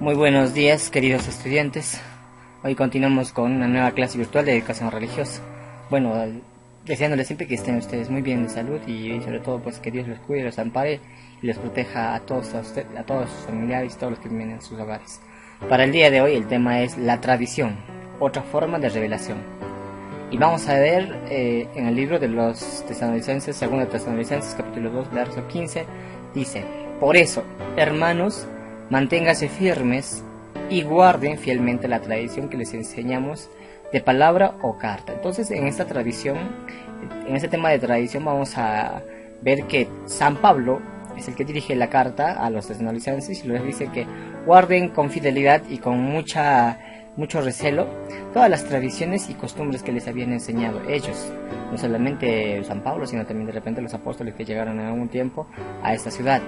Muy buenos días, queridos estudiantes. Hoy continuamos con una nueva clase virtual de educación religiosa. Bueno, deseándoles siempre que estén ustedes muy bien de salud y sobre todo pues que Dios los cuide, los ampare y los proteja a todos sus familiares, todos los que viven en sus hogares. Para el día de hoy el tema es la tradición, otra forma de revelación. Y vamos a ver en el libro de los Tesalonicenses, 2 Tesalonicenses, capítulo 2, verso 15, dice: por eso, hermanos, manténganse firmes y guarden fielmente la tradición que les enseñamos de palabra o carta. Entonces, en esta tradición, en este tema de tradición, vamos a ver que San Pablo es el que dirige la carta a los tesalonicenses y les dice que guarden con fidelidad y con mucho recelo todas las tradiciones y costumbres que les habían enseñado ellos, no solamente San Pablo, sino también de repente los apóstoles que llegaron en algún tiempo a esta ciudad,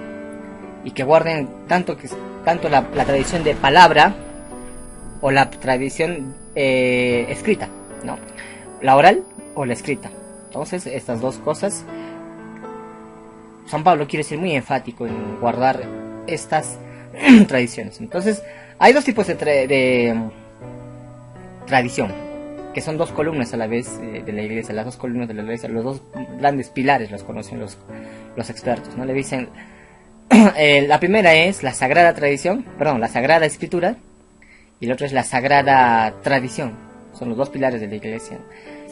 y que guarden tanto la tradición de palabra o la tradición escrita, ¿no? La oral o la escrita. Entonces, estas dos cosas, San Pablo quiere ser muy enfático en guardar estas tradiciones. Entonces, hay dos tipos de tradición, que son dos columnas a la vez de la iglesia, las dos columnas de la iglesia, los dos grandes pilares los conocen los expertos, ¿no? Le dicen, la primera es la sagrada la sagrada escritura, y la otra es la sagrada tradición. Son los dos pilares de la iglesia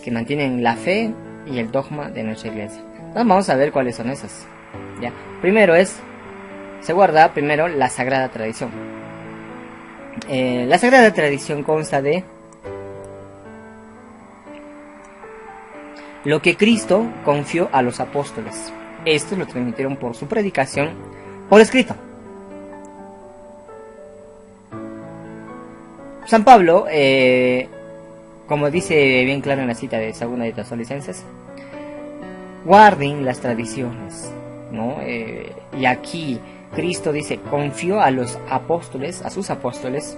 que mantienen la fe y el dogma de nuestra iglesia. Entonces vamos a ver cuáles son esas. ¿Ya? Se guarda primero la sagrada tradición. La sagrada tradición consta de lo que Cristo confió a los apóstoles. Estos lo transmitieron por su predicación por escrito. San Pablo, como dice bien claro en la cita de 2 de Tesalonicenses, guarden las tradiciones, ¿no? Y aquí Cristo dice, confió a los apóstoles, a sus apóstoles,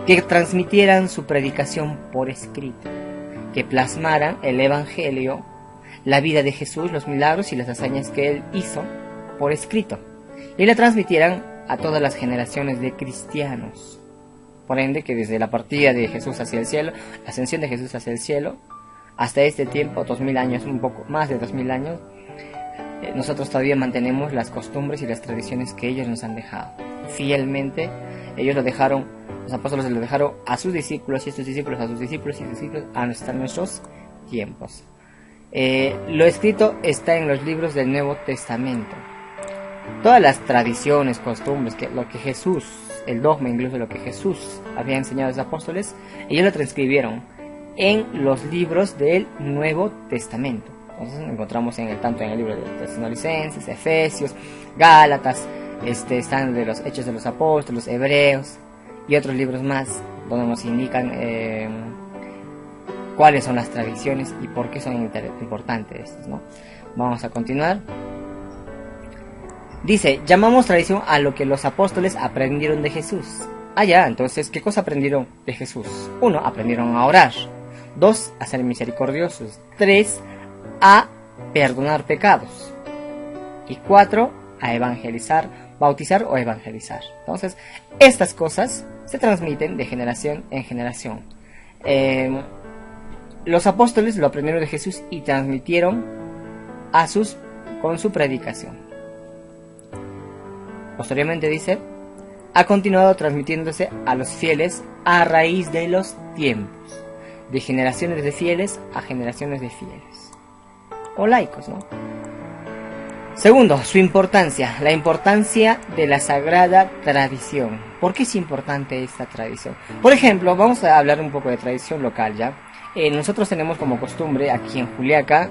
que transmitieran su predicación por escrito, que plasmaran el evangelio, la vida de Jesús, los milagros y las hazañas que él hizo por escrito, y la transmitieran a todas las generaciones de cristianos. Por ende, que desde la partida de Jesús hacia el cielo, la ascensión de Jesús hacia el cielo, hasta este tiempo, 2000 años, un poco más de 2000 años, nosotros todavía mantenemos las costumbres y las tradiciones que ellos nos han dejado. Fielmente, ellos lo dejaron, los apóstoles lo dejaron a sus discípulos, y estos discípulos a sus discípulos, y discípulos hasta nuestros tiempos. Lo escrito está en los libros del Nuevo Testamento. Todas las tradiciones, costumbres, lo que Jesús, el dogma incluso lo que Jesús había enseñado a los apóstoles, ellos lo transcribieron en los libros del Nuevo Testamento. Entonces encontramos tanto en el libro de Tesalonicenses, Efesios, Gálatas, están de los Hechos de los Apóstoles, Hebreos y otros libros más donde nos indican cuáles son las tradiciones y por qué son importantes estas, ¿no? Vamos a continuar. Dice, llamamos tradición a lo que los apóstoles aprendieron de Jesús. Entonces, ¿qué cosa aprendieron de Jesús? 1, aprendieron a orar. 2, a ser misericordiosos. 3, a perdonar pecados. Y 4, a evangelizar, bautizar o evangelizar. Entonces, estas cosas se transmiten de generación en generación. Los apóstoles lo aprendieron de Jesús y transmitieron con su predicación. Posteriormente dice, ha continuado transmitiéndose a los fieles a raíz de los tiempos, de generaciones de fieles a generaciones de fieles, o laicos, ¿no? Segundo, su importancia, la importancia de la sagrada tradición. ¿Por qué es importante esta tradición? Por ejemplo, vamos a hablar un poco de tradición local, ¿ya? Nosotros tenemos como costumbre aquí en Juliaca,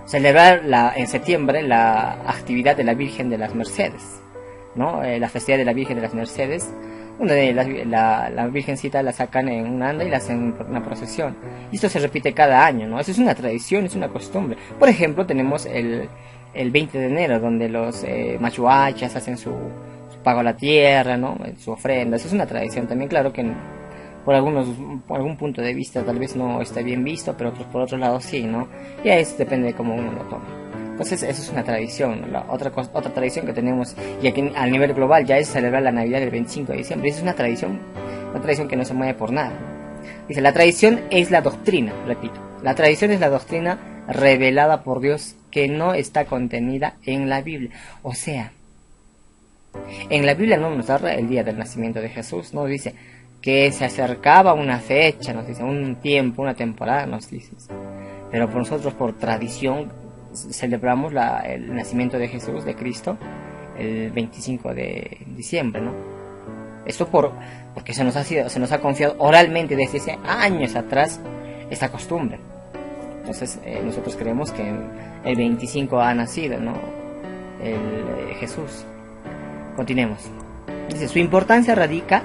celebrar en septiembre la actividad de la Virgen de las Mercedes, ¿no? La festividad de la Virgen de las Mercedes. La Virgencita la sacan en un anda y la hacen por una procesión. Y esto se repite cada año, ¿no? Eso es una tradición, es una costumbre. Por ejemplo, tenemos el 20 de enero, donde los machuachas hacen su pago a la tierra, ¿no? Su ofrenda. Eso es una tradición también, claro que por algún punto de vista tal vez no está bien visto, pero por otro lado sí, ¿no? Y eso depende de cómo uno lo toma. Entonces eso es una tradición, ¿no? Otra tradición que tenemos, y aquí a nivel global ya es celebrar la Navidad el 25 de diciembre. Esa es una tradición que no se mueve por nada, ¿no? Dice, la tradición es la doctrina, repito, la tradición es la doctrina revelada por Dios que no está contenida en la Biblia. O sea, en la Biblia no nos narra el día del nacimiento de Jesús, no dice que se acercaba una fecha, nos dice un tiempo, una temporada, nos dice. Pero por nosotros, por tradición, celebramos el nacimiento de Jesús, de Cristo, el 25 de diciembre, ¿no? Esto porque se nos ha confiado oralmente desde hace años atrás esta costumbre. Entonces nosotros creemos que el 25 ha nacido, ¿no? Jesús. Continuemos. Dice, su importancia radica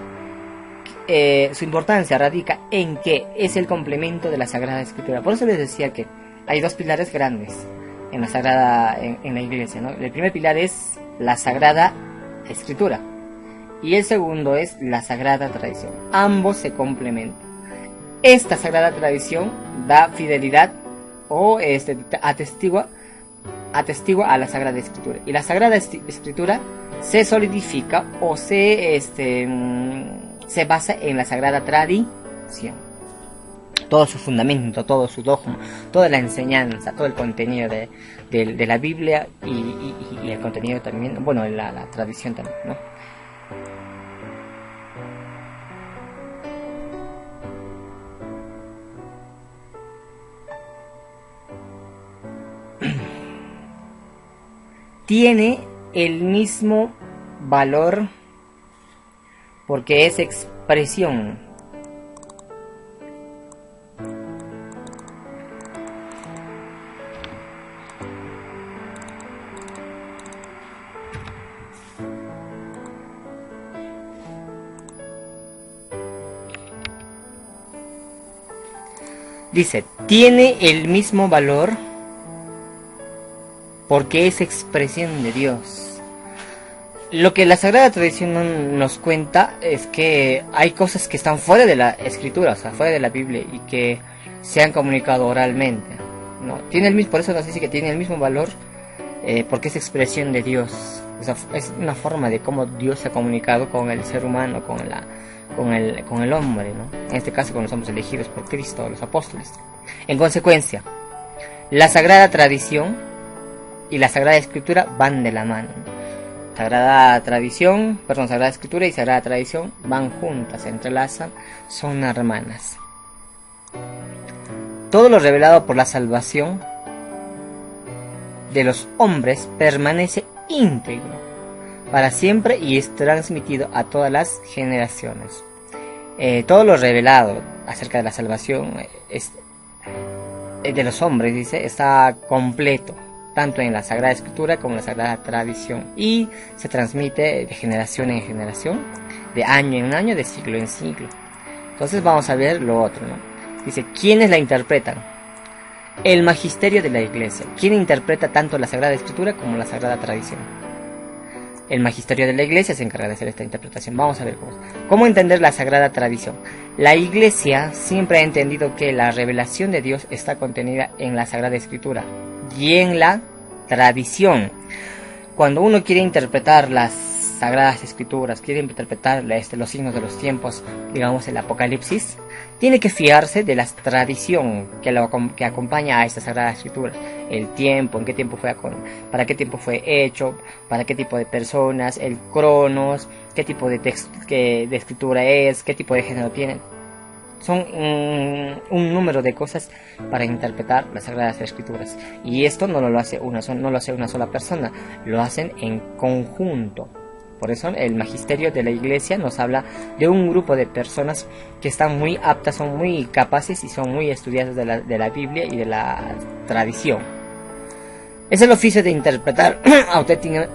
en que es el complemento de la Sagrada Escritura. Por eso les decía que hay dos pilares grandes en la iglesia, ¿no? El primer pilar es la Sagrada Escritura y el segundo es la Sagrada Tradición. Ambos se complementan. Esta Sagrada Tradición da fidelidad o atestigua a la Sagrada Escritura, y la Sagrada Escritura se solidifica o se basa en la Sagrada Tradición. Todo su fundamento, todo su dogma, toda la enseñanza, todo el contenido de la Biblia y el contenido también, bueno, la tradición también, ¿no? Tiene el mismo valor porque es expresión dice, tiene el mismo valor porque es expresión de Dios. Lo que la Sagrada Tradición nos cuenta es que hay cosas que están fuera de la Escritura, o sea, fuera de la Biblia, y que se han comunicado oralmente, ¿no? Por eso nos dice que tiene el mismo valor, porque es expresión de Dios. O sea, es una forma de cómo Dios se ha comunicado con el ser humano, con el hombre, ¿no? En este caso, cuando somos elegidos por Cristo, los apóstoles. En consecuencia, la Sagrada Tradición y la Sagrada Escritura van de la mano. Sagrada Escritura y Sagrada Tradición van juntas, se entrelazan, son hermanas. Todo lo revelado por la salvación de los hombres permanece íntegro para siempre y es transmitido a todas las generaciones. Todo lo revelado acerca de la salvación de los hombres, dice, está completo, tanto en la Sagrada Escritura como en la Sagrada Tradición, y se transmite de generación en generación, de año en año, de siglo en siglo. Entonces vamos a ver lo otro, ¿no? Dice, ¿quiénes la interpretan? El magisterio de la Iglesia. ¿Quién interpreta tanto la Sagrada Escritura como la Sagrada Tradición? El magisterio de la Iglesia se encarga de hacer esta interpretación. Vamos a ver cómo entender la Sagrada Tradición. La Iglesia siempre ha entendido que la revelación de Dios está contenida en la Sagrada Escritura y en la tradición. Cuando uno quiere interpretar las Sagradas Escrituras, quiere interpretar los signos de los tiempos, digamos el Apocalipsis, tiene que fiarse de la tradición que acompaña a esta Sagrada Escritura. El tiempo, para qué tiempo fue hecho, para qué tipo de personas, el cronos, qué tipo de escritura es, qué tipo de género tiene. Son un número de cosas para interpretar las Sagradas Escrituras. Y esto no lo hace una sola persona, lo hacen en conjunto. Por eso el magisterio de la Iglesia nos habla de un grupo de personas que están muy aptas, son muy capaces y son muy estudiadas de la Biblia y de la tradición. Es el oficio de interpretar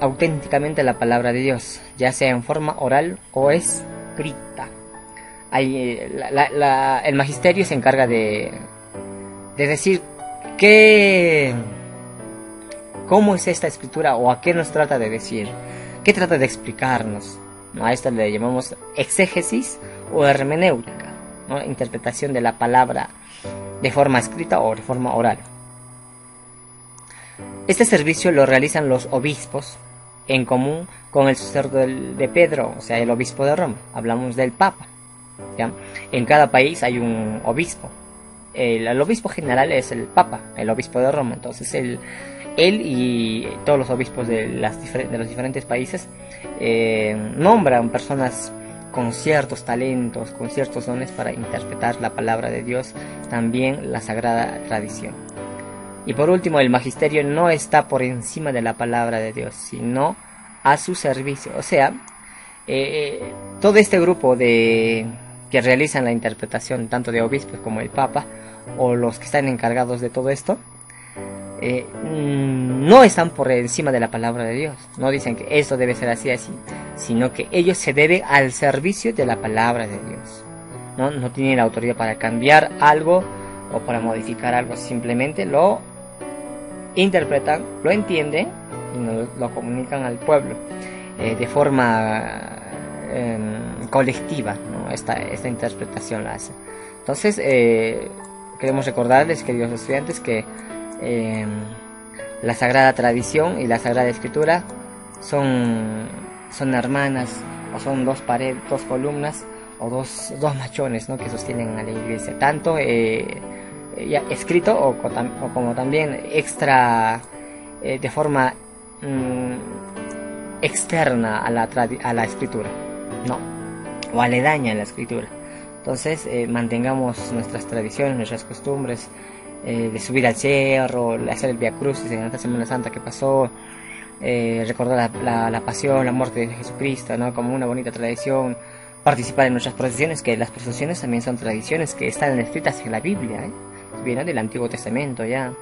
auténticamente la palabra de Dios, ya sea en forma oral o escrita. El magisterio se encarga de decir cómo es esta escritura o a qué nos trata de decir, qué trata de explicarnos, ¿no? A esto le llamamos exégesis o hermenéutica, ¿no? Interpretación de la palabra de forma escrita o de forma oral. Este servicio lo realizan los obispos en común con el sucesor de Pedro, o sea, el obispo de Roma. Hablamos del Papa, ¿ya? En cada país hay un obispo. El obispo general es el Papa, el obispo de Roma. Entonces él y todos los obispos de los diferentes países nombran personas con ciertos talentos, con ciertos dones para interpretar la palabra de Dios, también la sagrada tradición. Y por último, el magisterio no está por encima de la palabra de Dios, sino a su servicio. O sea, todo este grupo que realizan la interpretación, tanto de obispos como el Papa, o los que están encargados de todo esto, no están por encima de la palabra de Dios. No dicen que esto debe ser así, sino que ellos se deben al servicio de la palabra de Dios. No tienen la autoridad para cambiar algo o para modificar algo, simplemente lo interpretan, lo entienden y lo comunican al pueblo de forma colectiva, ¿no? Esta interpretación la hace. Entonces queremos recordarles, queridos estudiantes, que la Sagrada Tradición y la Sagrada Escritura son hermanas, o son dos columnas o dos machones, ¿no?, que sostienen a la iglesia, tanto ya escrito o como también extra, de forma externa a la escritura, no, o aledaña a la escritura. Entonces mantengamos nuestras tradiciones, nuestras costumbres, de subir al cerro, hacer el Vía Crucis en esta Semana Santa que pasó, recordar la pasión, la muerte de Jesucristo, ¿no?, como una bonita tradición. Participar en nuestras procesiones, que las procesiones también son tradiciones que están escritas en la Biblia, vienen del Antiguo Testamento ya.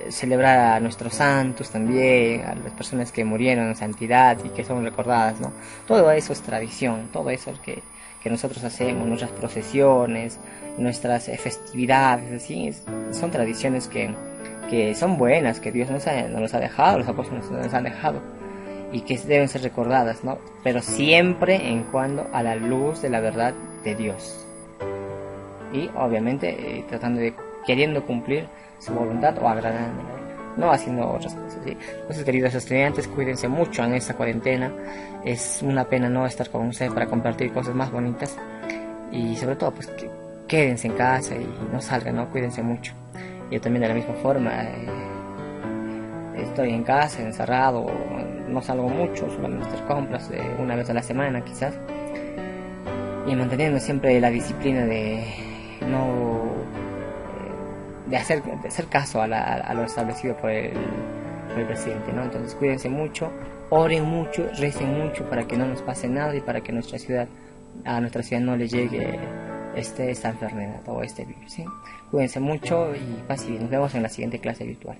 Celebrar a nuestros santos también, a las personas que murieron en santidad y que son recordadas, ¿no? Todo eso es tradición, todo eso que nosotros hacemos, nuestras procesiones, nuestras festividades, así, son tradiciones que son buenas, que Dios nos ha dejado, los apóstoles nos han dejado, y que deben ser recordadas, ¿no? Pero siempre en cuanto a la luz de la verdad de Dios. Y obviamente queriendo cumplir su voluntad o agradando, no haciendo otras cosas, ¿sí? Entonces, queridos estudiantes, cuídense mucho en esta cuarentena. Es una pena no estar con ustedes para compartir cosas más bonitas. Y sobre todo, pues quédense en casa y no salgan, ¿no? Cuídense mucho. Yo también de la misma forma estoy en casa, encerrado, no salgo mucho, solamente hacer compras una vez a la semana quizás, y manteniendo siempre la disciplina de hacer caso a lo establecido por el presidente, ¿no? Entonces cuídense mucho, oren mucho, recen mucho para que no nos pase nada y para que a nuestra ciudad no le llegue esta enfermedad o este virus, ¿sí? Cuídense mucho y paz y bien. Nos vemos en la siguiente clase virtual.